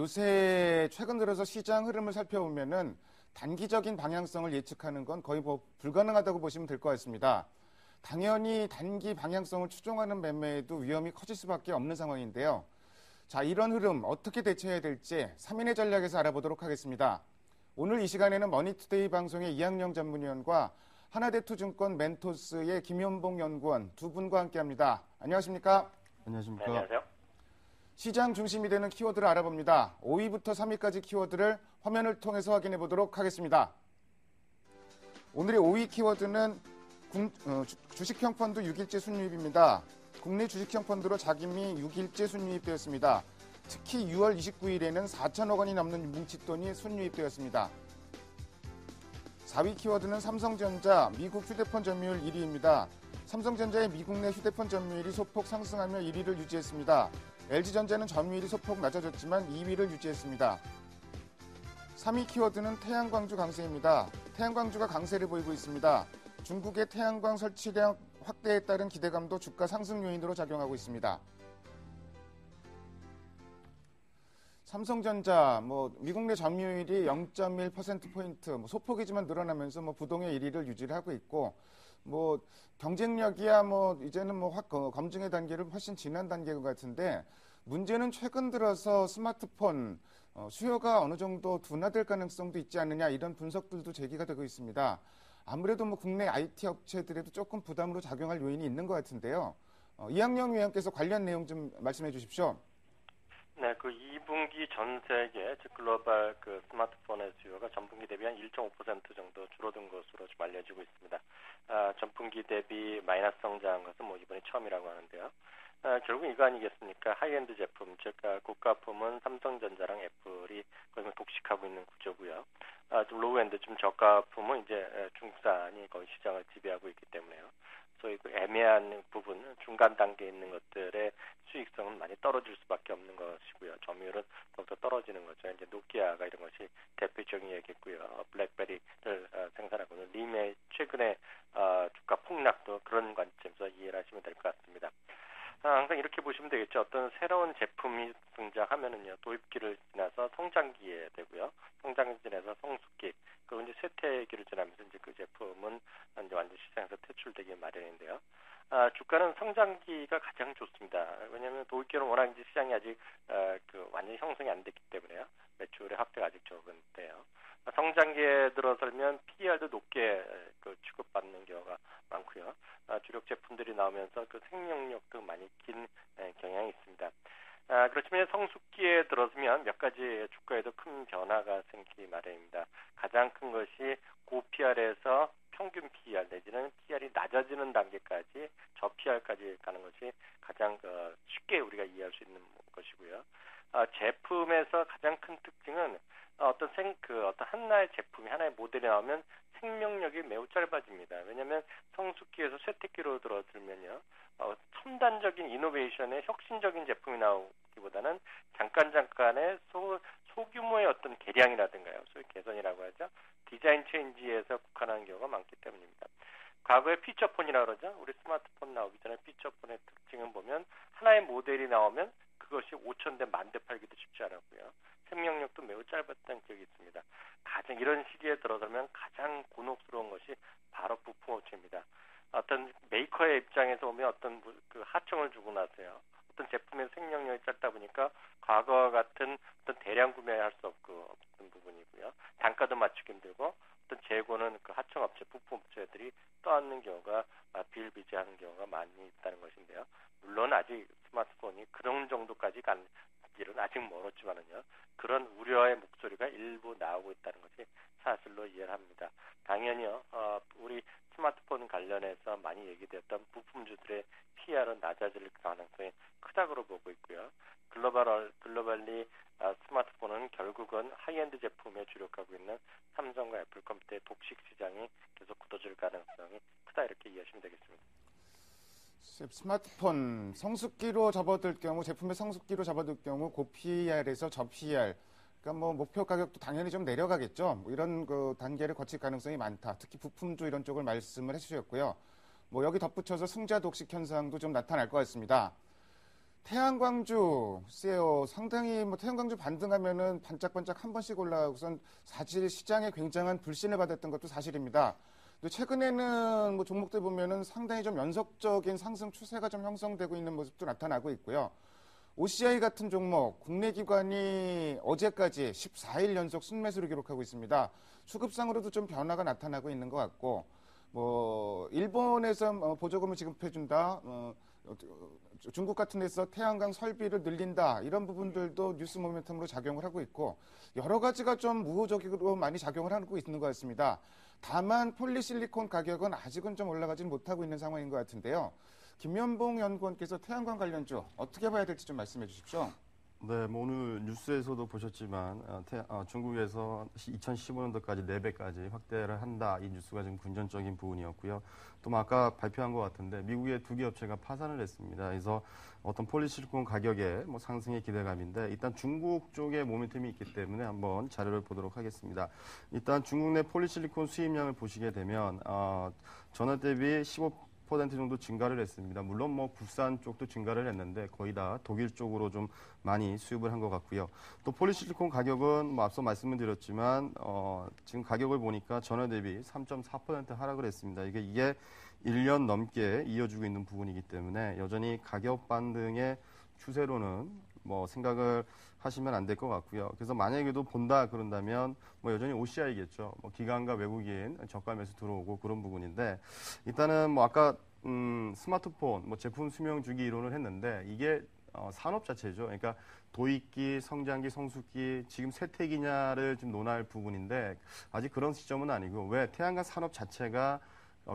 요새 최근 들어서 시장 흐름을 살펴보면은 단기적인 방향성을 예측하는 건 거의 불가능하다고 보시면 될 것 같습니다. 당연히 단기 방향성을 추종하는 매매에도 위험이 커질 수밖에 없는 상황인데요. 자, 이런 흐름 어떻게 대처해야 될지 3인의 전략에서 알아보도록 하겠습니다. 오늘 이 시간에는 머니투데이 방송의 이학영 전문위원과 하나대투증권 멘토스의 김현봉 연구원 두 분과 함께합니다. 안녕하십니까? 안녕하십니까? 안녕하세요. 시장 중심이 되는 키워드를 알아봅니다. 5위부터 3위까지 키워드를 화면을 통해서 확인해 보도록 하겠습니다. 오늘의 5위 키워드는 주식형 펀드 6일째 순유입입니다. 국내 주식형 펀드로 자금이 6일째 순유입되었습니다. 특히 6월 29일에는 4천억 원이 넘는 뭉칫돈이 순유입되었습니다. 4위 키워드는 삼성전자 미국 휴대폰 점유율 1위입니다. 삼성전자의 미국 내 휴대폰 점유율이 소폭 상승하며 1위를 유지했습니다. LG전자는 점유율이 소폭 낮아졌지만 2위를 유지했습니다. 3위 키워드는 태양광주 강세입니다. 태양광주가 강세를 보이고 있습니다. 중국의 태양광 설치량 확대에 따른 기대감도 주가 상승 요인으로 작용하고 있습니다. 삼성전자, 미국 내 점유율이 0.1%포인트, 소폭이지만 늘어나면서 부동의 1위를 유지를 하고 있고, 경쟁력이야 이제는 검증의 단계를 훨씬 지난 단계인 것 같은데, 문제는 최근 들어서 스마트폰 수요가 어느 정도 둔화될 가능성도 있지 않느냐, 이런 분석들도 제기가 되고 있습니다. 아무래도 국내 IT 업체들에도 조금 부담으로 작용할 요인이 있는 것 같은데요. 이학영 위원께서 관련 내용 좀 말씀해 주십시오. 네, 2분기 전 세계, 즉 글로벌 스마트폰의 수요가 전분기 대비 한 1.5% 정도 줄어든 것으로 좀 알려지고 있습니다. 전분기 대비 마이너스 성장한 것은 이번이 처음이라고 하는데요. 결국 이거 아니겠습니까? 하이엔드 제품, 즉 고가품은 삼성전자랑 애플이 거의 독식하고 있는 구조고요. 좀 로우엔드, 좀 저가품은 이제 중국산이 거의 시장을 지배하고 있기 때문에요. 소위 애매한 부분, 중간 단계에 있는 것들의 수익성은 많이 떨어질 수밖에 없는 것이고요. 점유율은 더욱더 떨어지는 거죠. 이제 노키아가 이런 것이 대표적인 얘기고요. 블랙베리를 생산하고 있는 림의 최근의 주가 폭락도 그런 관점에서 이해를 하시면 될 것 같습니다. 항상 이렇게 보시면 되겠죠. 어떤 새로운 제품이 등장하면은요, 도입기를 지나서 성장기에 되고요. 성장기 지나서 성숙기, 그리고 이제 쇠퇴기를 지나면서 이제 그 제품은 이제 완전 시장에서 퇴출되기 마련인데요. 주가는 성장기가 가장 좋습니다. 왜냐하면 도입기는 워낙 이제 시장이 아직 완전히 형성이 안 됐기 때문에요. 매출의 확대가 아직 적은데요. 성장기에 들어서면 PER도 높게 취급받는 경우가 많고요. 주력 제품들이 나오면서 생명력도 많이 긴 경향이 있습니다. 그렇지만 성숙기에 들어서면 몇 가지 주가에도 큰 변화가 생기기 마련입니다. 가장 큰 것이 고 PR에서 평균 PER 내지는 PER이 낮아지는 단계까지 저 PER까지 가는 것이 가장 쉽게 우리가 이해할 수 있는 것이고요. 제품에서 가장 큰 특징은 어떤 하나의 제품이 하나의 모델이 나오면 생명력이 매우 짧아집니다. 왜냐하면 성숙기에서 쇠퇴기로 들어들면요, 첨단적인 이노베이션의 혁신적인 제품이 나오기보다는 잠깐의 소규모의 어떤 개량이라든가요, 소위 개선이라고 하죠, 디자인 체인지에서 국한하는 경우가 많기 때문입니다. 과거에 피처폰이라고 그러죠. 우리 스마트폰 나오기 전에 피처폰의 특징은 보면 하나의 모델이 나오면 그것이 5,000대, 10,000대 팔기도 쉽지 않았고요. 생명력도 매우 짧았던 기억이 있습니다. 가장 이런 시기에 들어서면 가장 곤혹스러운 것이 바로 부품업체입니다. 어떤 메이커의 입장에서 보면 어떤 하청을 주고 나서요, 어떤 제품의 생명력이 짧다 보니까 과거와 같은 어떤 대량 구매할 수 없던 부분이고요. 단가도 맞추기 힘들고 어떤 재고는 하청업체, 부품업체들이 떠안는 경우가 비일비재하는 경우가 많이 있다는 것인데요. 물론 아직 스마트폰이 그런 정도까지 간 길은 아직 멀었지만은요, 그런 우려의 목소리가 일부 나오고 있다는 것이 사실로 이해를 합니다. 당연히요, 우리 스마트폰 관련해서 많이 얘기되었던 부품주들의 PER은 낮아질 가능성이 크다고 보고 있고요. 글로벌리 스마트폰은 결국은 하이엔드 제품에 주력하고 있는 삼성과 애플 컴퓨터의 독식 시장이 계속 굳어질 가능성이 크다, 이렇게 이해하시면 되겠습니다. 스마트폰 성숙기로 접어들 경우, 제품의 성숙기로 접어들 경우 고 PER에서 저 PER, 그러니까 목표 가격도 당연히 좀 내려가겠죠. 이런 단계를 거칠 가능성이 많다. 특히 부품주 이런 쪽을 말씀을 해주셨고요. 여기 덧붙여서 승자 독식 현상도 좀 나타날 것 같습니다. 태양광주, 글쎄요, 상당히 뭐 태양광주 반등하면은 반짝반짝 한 번씩 올라가고선 사실 시장에 굉장한 불신을 받았던 것도 사실입니다. 또 최근에는 뭐 종목들 보면은 상당히 좀 연속적인 상승 추세가 좀 형성되고 있는 모습도 나타나고 있고요. OCI 같은 종목, 국내 기관이 어제까지 14일 연속 순매수를 기록하고 있습니다. 수급상으로도 좀 변화가 나타나고 있는 것 같고, 뭐 일본에서 보조금을 지급해준다. 중국 같은 데서 태양광 설비를 늘린다 이런 부분들도 뉴스 모멘텀으로 작용을 하고 있고 여러 가지가 좀 우호적으로 많이 작용을 하고 있는 것 같습니다. 다만 폴리실리콘 가격은 아직은 좀 올라가지는 못하고 있는 상황인 것 같은데요. 김연봉 연구원께서 태양광 관련주 어떻게 봐야 될지 좀 말씀해 주십시오. 네, 뭐 오늘 뉴스에서도 보셨지만 중국에서 2015년도까지 4배까지 확대를 한다. 이 뉴스가 좀 긍정적인 부분이었고요. 또 뭐 아까 발표한 것 같은데 미국의 2개 업체가 파산을 했습니다. 그래서 어떤 폴리실리콘 가격의 뭐 상승의 기대감인데 일단 중국 쪽에 모멘텀이 있기 때문에 한번 자료를 보도록 하겠습니다. 일단 중국 내 폴리실리콘 수입량을 보시게 되면 전월 대비 15% 정도 증가를 했습니다. 물론 뭐 국산 쪽도 증가를 했는데 거의 다 독일 쪽으로 좀 많이 수입을 한 것 같고요. 또 폴리실리콘 가격은 뭐 앞서 말씀을 드렸지만 지금 가격을 보니까 전월 대비 3.4% 하락을 했습니다. 이게 1년 넘게 이어지고 있는 부분이기 때문에 여전히 가격 반등의 추세로는 뭐 생각을 하시면 안 될 것 같고요. 그래서 만약에도 본다 그런다면 뭐 여전히 OCI겠죠. 뭐 기관과 외국인 저가 매수 들어오고 그런 부분인데 일단은 뭐 아까 스마트폰 뭐 제품 수명 주기 이론을 했는데 이게 산업 자체죠. 그러니까 도입기, 성장기, 성숙기 지금 쇠퇴기냐를 좀 논할 부분인데 아직 그런 시점은 아니고 왜 태양광 산업 자체가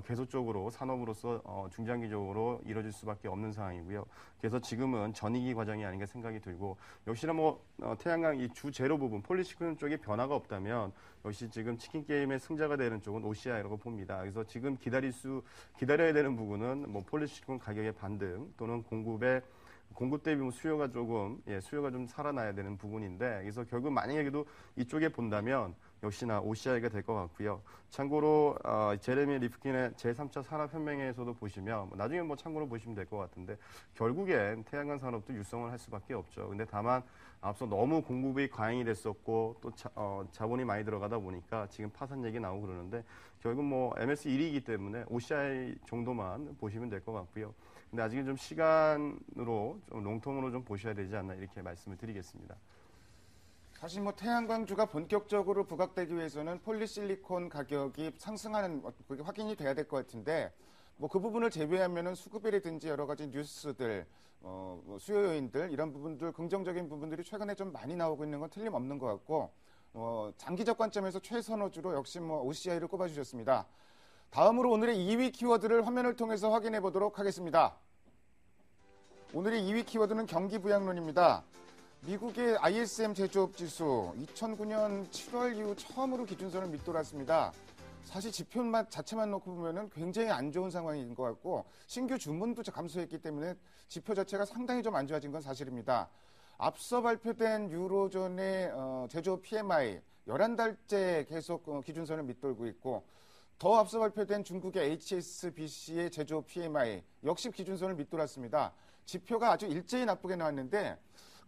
계속적으로 산업으로서 중장기적으로 이뤄질 수밖에 없는 상황이고요. 그래서 지금은 전이기 과정이 아닌가 생각이 들고 역시나 뭐 태양광 이 주 제로 부분 폴리시클론 쪽에 변화가 없다면 역시 지금 치킨 게임의 승자가 되는 쪽은 OCI라고 봅니다. 그래서 지금 기다려야 되는 부분은 뭐 폴리시클론 가격의 반등 또는 공급 대비 수요가 좀 살아나야 되는 부분인데 그래서 결국 만약에도 이쪽에 본다면 역시나 OCI가 될 것 같고요. 참고로 제레미 리프킨의 제3차 산업혁명에서도 보시면 나중에 뭐 참고로 보시면 될 것 같은데 결국엔 태양광 산업도 육성을 할 수밖에 없죠. 근데 다만 앞서 너무 공급이 과잉이 됐었고 또 자본이 많이 들어가다 보니까 지금 파산 얘기 나오고 그러는데 결국 뭐 MS 1위이기 때문에 OCI 정도만 보시면 될 것 같고요. 근데 아직은 좀 시간으로 좀 롱텀으로 좀 보셔야 되지 않나 이렇게 말씀을 드리겠습니다. 사실 뭐 태양광주가 본격적으로 부각되기 위해서는 폴리실리콘 가격이 상승하는 그게 확인이 돼야 될 것 같은데 뭐 그 부분을 제외하면은 수급이라든지 여러 가지 뉴스들, 뭐 수요 요인들 이런 부분들 긍정적인 부분들이 최근에 좀 많이 나오고 있는 건 틀림없는 것 같고 장기적 관점에서 최선호주로 역시 뭐 OCI를 꼽아주셨습니다. 다음으로 오늘의 2위 키워드를 화면을 통해서 확인해 보도록 하겠습니다. 오늘의 2위 키워드는 경기부양론입니다. 미국의 ISM 제조업 지수 2009년 7월 이후 처음으로 기준선을 밑돌았습니다. 사실 지표 자체만 놓고 보면은 굉장히 안 좋은 상황인 것 같고 신규 주문도 감소했기 때문에 지표 자체가 상당히 좀 안 좋아진 건 사실입니다. 앞서 발표된 유로존의 제조업 PMI 11달째 계속 기준선을 밑돌고 있고 더 앞서 발표된 중국의 HSBC의 제조업 PMI 역시 기준선을 밑돌았습니다. 지표가 아주 일제히 나쁘게 나왔는데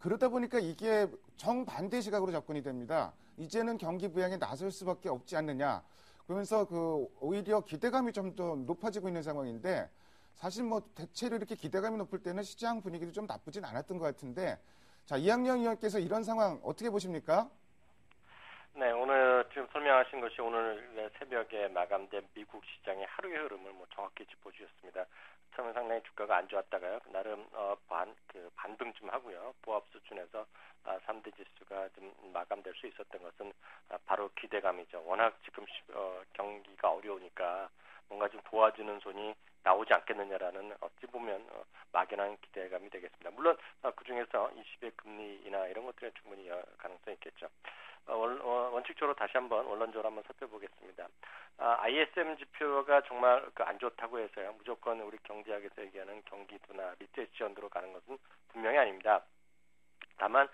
그러다 보니까 이게 정반대 시각으로 접근이 됩니다. 이제는 경기 부양에 나설 수밖에 없지 않느냐. 그러면서 오히려 기대감이 좀 더 높아지고 있는 상황인데 사실 뭐 대체로 이렇게 기대감이 높을 때는 시장 분위기도 좀 나쁘진 않았던 것 같은데 자, 이학년 의원께서 이런 상황 어떻게 보십니까? 네, 오늘 지금 설명하신 것이 오늘 새벽에 마감된 미국 시장의 하루의 흐름을 뭐 정확히 짚어주셨습니다. 처음에 상당히 주가가 안 좋았다가요. 나름 반등 좀 하고요. 보합 수준에서 3대 지수가 좀 마감될 수 있었던 것은 바로 기대감이죠. 워낙 지금 경기가 어려우니까 뭔가 좀 도와주는 손이 나오지 않겠느냐라는 어찌 보면 막연한 기대감이 되겠습니다. 물론 그중에서 20의 금리 인하 이런 것들에 충분히 가능성이 있겠죠. 원칙적으로 다시 한번 원론적으로 한번 살펴보겠습니다. ISM 지표가 정말 안 좋다고 해서요. 무조건 우리 경제학에서 얘기하는 경기도나 리세션으로 가는 것은 분명히 아닙니다. 다만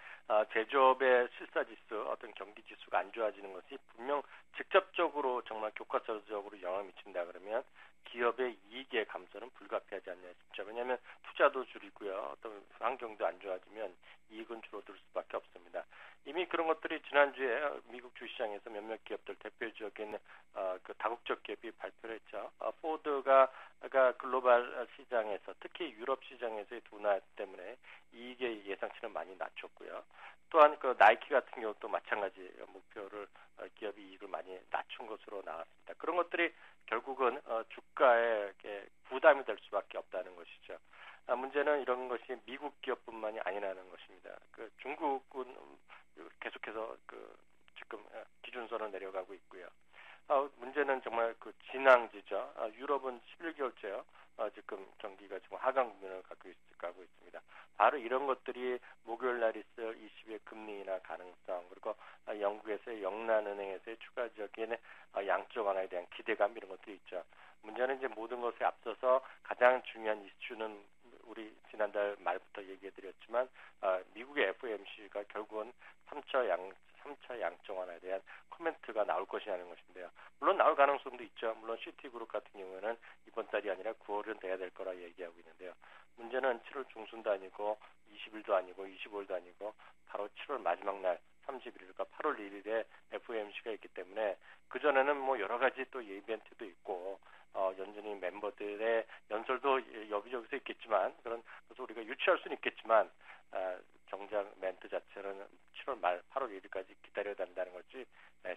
제조업의 실사지수, 어떤 경기지수가 안 좋아지는 것이 분명 직접적으로 정말 교과서적으로 영향을 미친다 그러면 기업의 이익의 감소는 불가피하지 않냐 싶죠. 왜냐하면 투자도 줄이고요. 어떤 환경도 안 좋아지면 이익은 줄어들 수밖에 없습니다. 이미 그런 것들이 지난주에 미국 주시장에서 몇몇 기업들 대표적인 그 다국적 기업이 발표를 했죠. 포드가 글로벌 시장에서 특히 유럽 시장에서의 둔화 때문에 이익의 예상치는 많이 낮췄고요. 또한 그 나이키 같은 경우도 마찬가지 목표를 기업이 이익을 많이 낮춘 것으로 나왔습니다. 그런 것들이 결국은 주가에 부담이 될 수밖에 없다는 것이죠. 문제는 이런 것이 미국 기업뿐만이 아니라는 것입니다. 그 중국은 계속해서 지금 기준선을 내려가고 있고요. 문제는 정말 그 진앙지죠. 유럽은 11개월째요. 지금 경기가 지금 하강 국면을 가고 있습니다. 바로 이런 것들이 목요일 날 있을 20일 금리 인하 가능성, 그리고 영국에서의 영란은행에서의 추가적인 양적 완화에 대한 기대감, 이런 것들이 있죠. 문제는 이제 모든 것에 앞서서 가장 중요한 이슈는 우리 지난달 말부터 얘기해드렸지만 미국의 FOMC가 결국은 3차 양적 완화에 대한 코멘트가 나올 것이라는 것인데요. 물론 나올 가능성도 있죠. 물론 시티그룹 같은 경우에는 이번 달이 아니라 9월은 돼야 될 거라 얘기하고 있는데요. 문제는 7월 중순도 아니고 20일도 아니고 25일도 아니고 바로 7월 마지막 날 31일과 8월 1일에 FOMC가 있기 때문에 그전에는 뭐 여러 가지 또 이벤트도 있고 연준이 멤버들의 연설도 여기저기서 있겠지만 그런 것을 우리가 유치할 수는 있겠지만 정작 멘트 자체는 7월 말 8월 1일까지 기다려야 된다는 것이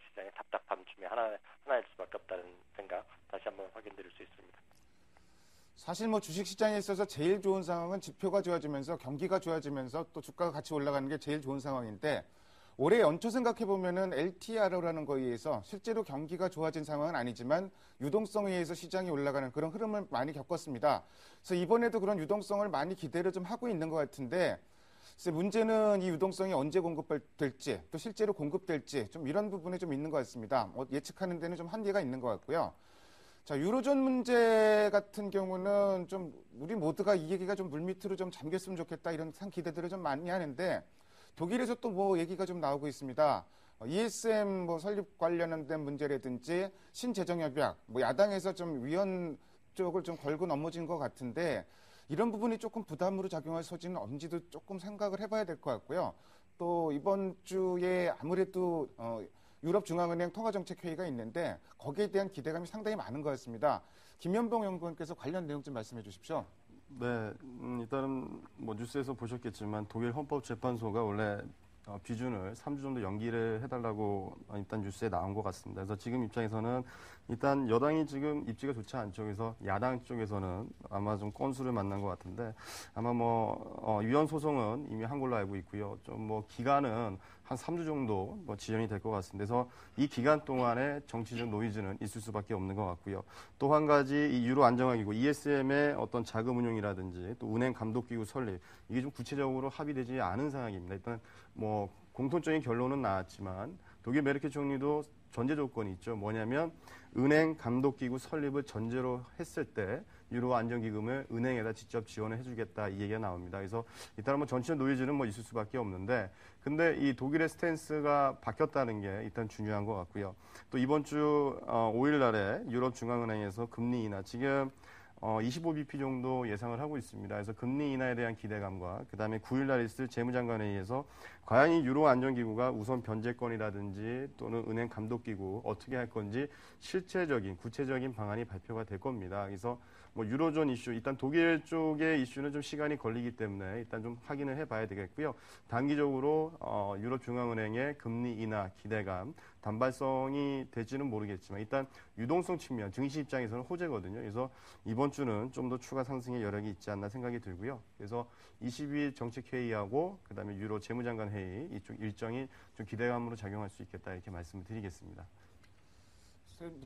시장의 답답함 중에 하나일 수밖에 없다는 생각 다시 한번 확인드릴 수 있습니다. 사실 뭐 주식시장에 있어서 제일 좋은 상황은 지표가 좋아지면서 경기가 좋아지면서 또 주가가 같이 올라가는 게 제일 좋은 상황인데 올해 연초 생각해보면은 LTRO라는 거에 의해서 실제로 경기가 좋아진 상황은 아니지만 유동성에 의해서 시장이 올라가는 그런 흐름을 많이 겪었습니다. 그래서 이번에도 그런 유동성을 많이 기대를 좀 하고 있는 것 같은데 문제는 이 유동성이 언제 공급될지 또 실제로 공급될지 좀 이런 부분에 좀 있는 것 같습니다. 예측하는 데는 좀 한계가 있는 것 같고요. 자, 유로존 문제 같은 경우는 좀 우리 모두가 이 얘기가 좀 물밑으로 좀 잠겼으면 좋겠다 이런 기대들을 좀 많이 하는데 독일에서 또 뭐 얘기가 좀 나오고 있습니다. ESM 뭐 설립 관련된 문제라든지 신재정협약, 뭐 야당에서 좀 위헌 쪽을 좀 걸고 넘어진 것 같은데 이런 부분이 조금 부담으로 작용할 소지는 없는지도 조금 생각을 해봐야 될 것 같고요. 또 이번 주에 아무래도 유럽중앙은행 통화정책회의가 있는데 거기에 대한 기대감이 상당히 많은 것 같습니다. 김현봉 연구원께서 관련 내용 좀 말씀해 주십시오. 네, 일단은 뭐 뉴스에서 보셨겠지만 독일 헌법재판소가 원래 비준을 3주 정도 연기를 해달라고 일단 뉴스에 나온 것 같습니다. 그래서 지금 입장에서는 일단 여당이 지금 입지가 좋지 않죠. 그래서 야당 쪽에서는 아마 좀 건수를 만난 것 같은데 아마 뭐 위헌 소송은 이미 한 걸로 알고 있고요. 좀 뭐 기간은 한 3주 정도 뭐 지연이 될 것 같습니다. 그래서 이 기간 동안에 정치적 노이즈는 있을 수밖에 없는 것 같고요. 또 한 가지 이 유로 안정화기구 ESM의 어떤 자금 운용이라든지 또 은행 감독기구 설립 이게 좀 구체적으로 합의되지 않은 상황입니다. 일단 뭐 공통적인 결론은 나왔지만 독일 메르켈 총리도 전제 조건이 있죠. 뭐냐면 은행 감독기구 설립을 전제로 했을 때 유로 안정기금을 은행에다 직접 지원을 해주겠다 이 얘기가 나옵니다. 그래서 일단 뭐 전체 노이즈는 뭐 있을 수밖에 없는데 근데 이 독일의 스탠스가 바뀌었다는 게 일단 중요한 것 같고요. 또 이번 주 5일 날에 유럽 중앙은행에서 금리 인하 지금 25bp 정도 예상을 하고 있습니다. 그래서 금리 인하에 대한 기대감과 그다음에 9일 날 있을 재무장관회의에서 과연 이 유로 안정기구가 우선 변제권이라든지 또는 은행 감독기구 어떻게 할 건지 실체적인 구체적인 방안이 발표가 될 겁니다. 그래서 뭐 유로존 이슈 일단 독일 쪽의 이슈는 좀 시간이 걸리기 때문에 일단 좀 확인을 해봐야 되겠고요. 단기적으로 유럽 중앙은행의 금리 인하 기대감 단발성이 될지는 모르겠지만 일단 유동성 측면 증시 입장에서는 호재거든요. 그래서 이번 주는 좀 더 추가 상승의 여력이 있지 않나 생각이 들고요. 그래서 22일 정책회의하고 그다음에 유로 재무장관 회의 이쪽 일정이 좀 기대감으로 작용할 수 있겠다 이렇게 말씀을 드리겠습니다.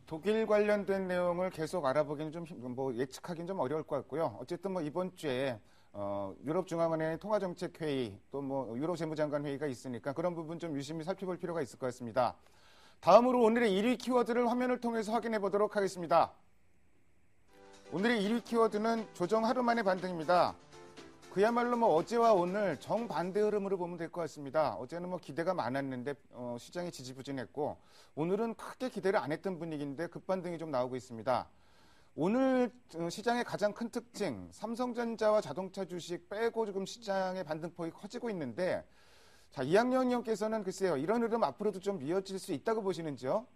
독일 관련된 내용을 계속 알아보기는 좀 뭐 예측하기는 좀 어려울 것 같고요. 어쨌든 뭐 이번 주에 유럽중앙은행 통화정책회의 또 뭐 유로 재무장관 회의가 있으니까 그런 부분 좀 유심히 살펴볼 필요가 있을 것 같습니다. 다음으로 오늘의 1위 키워드를 화면을 통해서 확인해 보도록 하겠습니다. 오늘의 1위 키워드는 조정 하루 만의 반등입니다. 그야말로 뭐 어제와 오늘 정반대 흐름으로 보면 될 것 같습니다. 어제는 뭐 기대가 많았는데 시장이 지지부진했고 오늘은 크게 기대를 안 했던 분위기인데 급반등이 좀 나오고 있습니다. 오늘 시장의 가장 큰 특징, 삼성전자와 자동차 주식 빼고 지금 시장의 반등폭이 커지고 있는데, 자, 이학년 의원께서는 글쎄요, 이런 흐름 앞으로도 좀 이어질 수 있다고 보시는지요?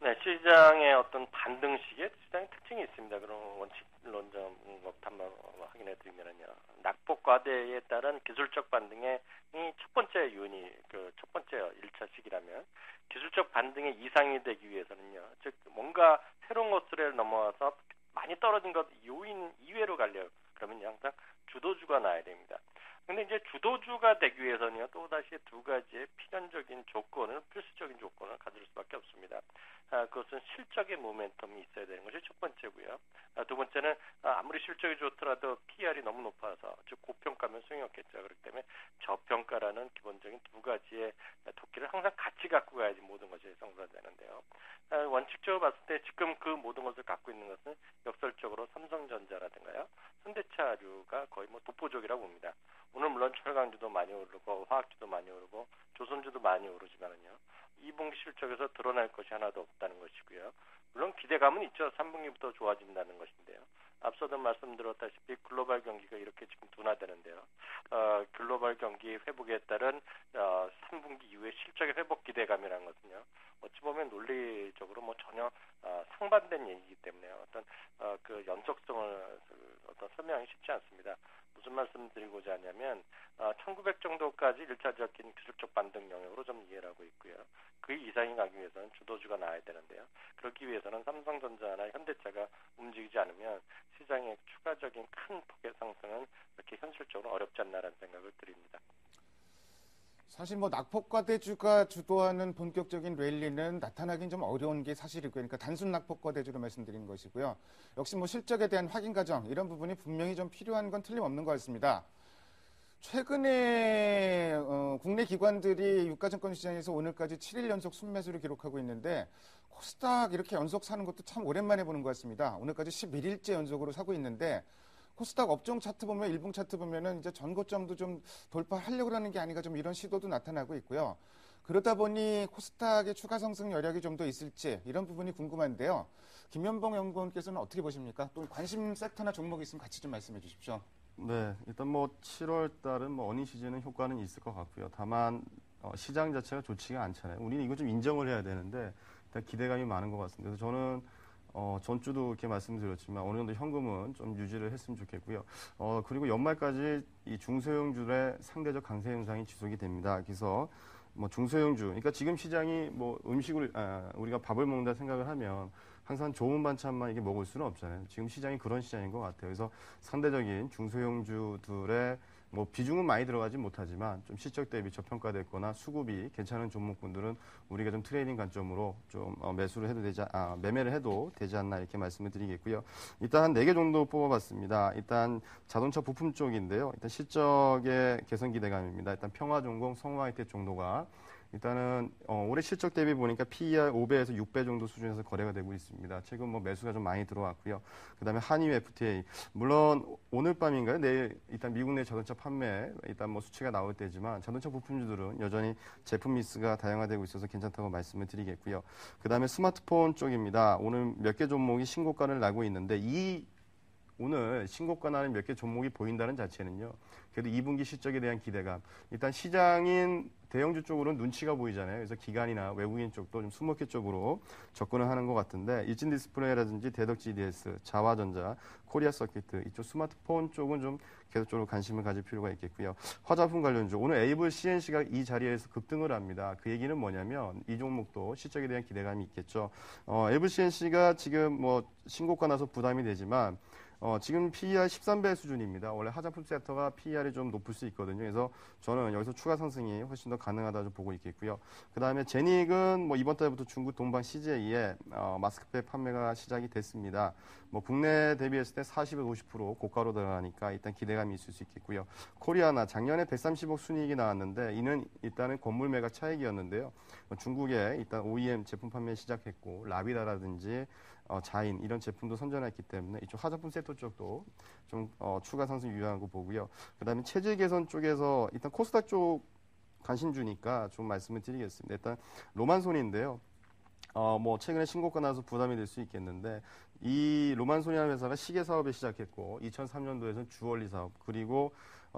네, 시장의 어떤 반등 시기에 시장의 특징이 있습니다. 그런 원칙론점부터 한번 확인해 드리면요. 낙폭 과대에 따른 기술적 반등의 첫 번째 요인이 첫 번째 1차 시기라면 기술적 반등의 이상이 되기 위해서는요. 즉 뭔가 새로운 것들을 넘어와서 많이 떨어진 것 요인 이외로 가려고 그러면 항상 주도주가 나야 됩니다. 근데 이제 주도주가 되기 위해서는요, 또다시 두 가지의 필연적인 조건을, 필수적인 조건을 가질 수밖에 없습니다. 그것은 실적의 모멘텀이 있어야 되는 것이 첫 번째고요. 두 번째는 아무리 실적이 좋더라도 PR이 너무 높아서, 즉 고평가면 소용이 없겠죠. 그렇기 때문에 저평가라는 기본적인 두 가지의 토끼를 항상 같이 갖고 가야지 모든 것이 성사되는데요. 원칙적으로 봤을 때 지금 그 모든 것을 갖고 있는 것은 역설적으로 삼성전자라든가요, 현대차류가 거의 독보적이라고 봅니다. 오늘 물론 철강주도 많이 오르고 화학주도 많이 오르고 조선주도 많이 오르지만은요, 2분기 실적에서 드러날 것이 하나도 없다는 것이고요. 물론 기대감은 있죠. 3분기부터 좋아진다는 것인데요. 앞서도 말씀드렸다시피 글로벌 경기가 이렇게 지금 둔화되는데요. 글로벌 경기 회복에 따른 3분기 이후의 실적의 회복 기대감이라는 것은요, 어찌 보면 논리적으로 전혀 상반된 얘기이기 때문에 어떤 그 연속성을 어떤 설명하기 쉽지 않습니다. 무슨 말씀 드리고자 하냐면 1900 정도까지 1차적인 기술적 반등 영역으로 좀 이해를 하고 있고요. 그 이상이 가기 위해서는 주도주가 나와야 되는데요. 그렇기 위해서는 삼성전자나 현대차가 움직이지 않으면 시장의 추가적인 큰 폭의 상승은 이렇게 현실적으로 어렵지 않나라는 생각을 드립니다. 사실 낙폭과대주가 주도하는 본격적인 랠리는 나타나긴 좀 어려운 게 사실이고요. 그러니까 단순 낙폭과대주로 말씀드린 것이고요. 역시 실적에 대한 확인 과정, 이런 부분이 분명히 좀 필요한 건 틀림없는 것 같습니다. 최근에 국내 기관들이 유가증권 시장에서 오늘까지 7일 연속 순매수를 기록하고 있는데, 코스닥 이렇게 연속 사는 것도 참 오랜만에 보는 것 같습니다. 오늘까지 11일째 연속으로 사고 있는데, 코스닥 업종 차트 보면, 일봉 차트 보면은 이제 전고점도 좀 돌파하려고 하는 게 아닌가, 좀 이런 시도도 나타나고 있고요. 그러다 보니 코스닥의 추가 상승 여력이 좀 더 있을지, 이런 부분이 궁금한데요. 김현봉 연구원께서는 어떻게 보십니까? 또 관심 섹터나 종목이 있으면 같이 좀 말씀해 주십시오. 네, 일단 7월 달은 어닝 시즌은 효과는 있을 것 같고요. 다만 시장 자체가 좋지가 않잖아요. 우리는 이거 좀 인정을 해야 되는데 일단 기대감이 많은 것 같습니다. 그래서 저는 전주도 이렇게 말씀드렸지만 어느 정도 현금은 좀 유지를 했으면 좋겠고요. 그리고 연말까지 이 중소형주의 상대적 강세 현상이 지속이 됩니다. 그래서 중소형주, 그러니까 지금 시장이 음식을 우리가 밥을 먹는다 생각을 하면 항상 좋은 반찬만 이게 먹을 수는 없잖아요. 지금 시장이 그런 시장인 것 같아요. 그래서 상대적인 중소형주들의 비중은 많이 들어가지 못하지만 좀 실적 대비 저평가됐거나 수급이 괜찮은 종목군들은 우리가 좀 트레이딩 관점으로 좀 매매를 해도 되지 않나 이렇게 말씀을 드리겠고요. 일단 한 4개 정도 뽑아봤습니다. 일단 자동차 부품 쪽인데요. 일단 실적의 개선 기대감입니다. 일단 평화종공, 성화이텍 정도가 일단은 올해 실적 대비 보니까 PER 5배에서 6배 정도 수준에서 거래가 되고 있습니다. 최근 매수가 좀 많이 들어왔고요. 그다음에 한유 FTA, 물론 오늘 밤인가요? 내일 일단 미국 내 자동차 판매 일단 수치가 나올 때지만 자동차 부품주들은 여전히 제품 미스가 다양화되고 있어서 괜찮다고 말씀을 드리겠고요. 그다음에 스마트폰 쪽입니다. 오늘 몇 개 종목이 신고가를 나고 있는데 오늘 신고가 나는 몇 개 종목이 보인다는 자체는요. 그래도 2분기 실적에 대한 기대감. 일단 시장인 대형주 쪽으로는 눈치가 보이잖아요. 그래서 기관이나 외국인 쪽도 좀 스모키 쪽으로 접근을 하는 것 같은데 일진 디스플레이라든지 대덕 GDS, 자화전자, 코리아 서킷 이쪽 스마트폰 쪽은 좀 계속적으로 관심을 가질 필요가 있겠고요. 화장품 관련주 오늘 에이블 CNC가 이 자리에서 급등을 합니다. 그 얘기는 뭐냐면 이 종목도 실적에 대한 기대감이 있겠죠. 에이블 CNC가 지금 신고가 나서 부담이 되지만 지금 PER 13배 수준입니다. 원래 화장품 섹터가 PER이 좀 높을 수 있거든요. 그래서 저는 여기서 추가 상승이 훨씬 더 가능하다고 보고 있겠고요. 그 다음에 제닉은 이번 달부터 중국 동방 CJ에 마스크팩 판매가 시작이 됐습니다. 국내 대비했을 때 40에서 50% 고가로 들어가니까 일단 기대감이 있을 수 있겠고요. 코리아나 작년에 130억 순이익이 나왔는데 이는 일단은 건물 매각 차익이었는데요. 중국에 일단 OEM 제품 판매 시작했고 라비다라든지 자인 이런 제품도 선전했기 때문에 이쪽 화장품 섹터 쪽도 좀 추가 상승 유효하고 보고요. 그다음에 체질 개선 쪽에서 일단 코스닥 쪽 관심 주니까 좀 말씀을 드리겠습니다. 일단 로만손인데요. 뭐 최근에 신고가 나서 부담이 될 수 있겠는데 이 로만손이라는 회사가 시계 사업을 시작했고 2003년도에는 주얼리 사업 그리고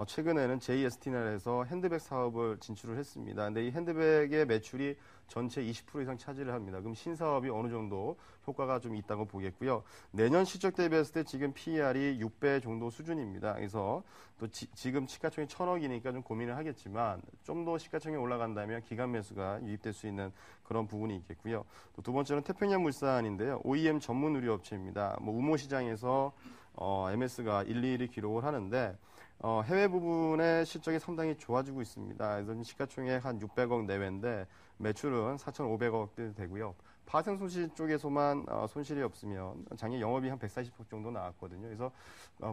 최근에는 JSTN에서 핸드백 사업을 진출을 했습니다. 근데 이 핸드백의 매출이 전체 20% 이상 차지를 합니다. 그럼 신사업이 어느 정도 효과가 좀 있다고 보겠고요. 내년 실적 대비했을 때 지금 PER이 6배 정도 수준입니다. 그래서 또 지금 시가총액 1,000억이니까 좀 고민을 하겠지만 좀 더 시가총액이 올라간다면 기간 매수가 유입될 수 있는 그런 부분이 있겠고요. 또 두 번째는 태평양물산인데요. OEM 전문 의류 업체입니다. 뭐 우모 시장에서 MS가 1, 2위를 기록을 하는데 해외 부분의 실적이 상당히 좋아지고 있습니다. 그래서 시가총액 한 600억 내외인데 매출은 4,500억대 되고요. 파생 손실 쪽에서만 손실이 없으면 작년 영업이 한 140억 정도 나왔거든요. 그래서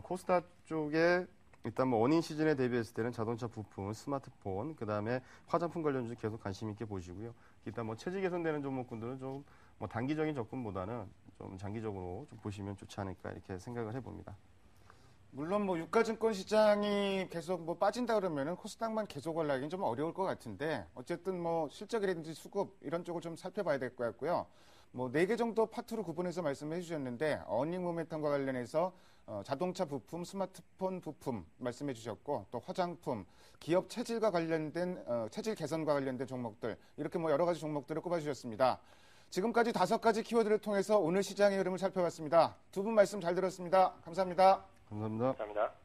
코스닥 쪽에 일단 뭐 어닝 시즌에 대비했을 때는 자동차 부품, 스마트폰, 그다음에 화장품 관련주 계속 관심 있게 보시고요. 일단 뭐 체질 개선되는 종목군들은 좀 뭐 단기적인 접근보다는 좀 장기적으로 좀 보시면 좋지 않을까 이렇게 생각을 해봅니다. 물론 뭐 유가증권 시장이 계속 뭐 빠진다 그러면은 코스닥만 계속 올라가긴 좀 어려울 것 같은데 어쨌든 뭐 실적이라든지 수급 이런 쪽을 좀 살펴봐야 될 것 같고요. 뭐 4개 정도 파트로 구분해서 말씀해 주셨는데 어닝 모멘텀과 관련해서 자동차 부품, 스마트폰 부품 말씀해 주셨고 또 화장품, 기업 체질과 관련된 체질 개선과 관련된 종목들 이렇게 뭐 여러 가지 종목들을 꼽아 주셨습니다. 지금까지 5가지 키워드를 통해서 오늘 시장의 흐름을 살펴봤습니다. 두 분 말씀 잘 들었습니다. 감사합니다. 감사합니다. 감사합니다.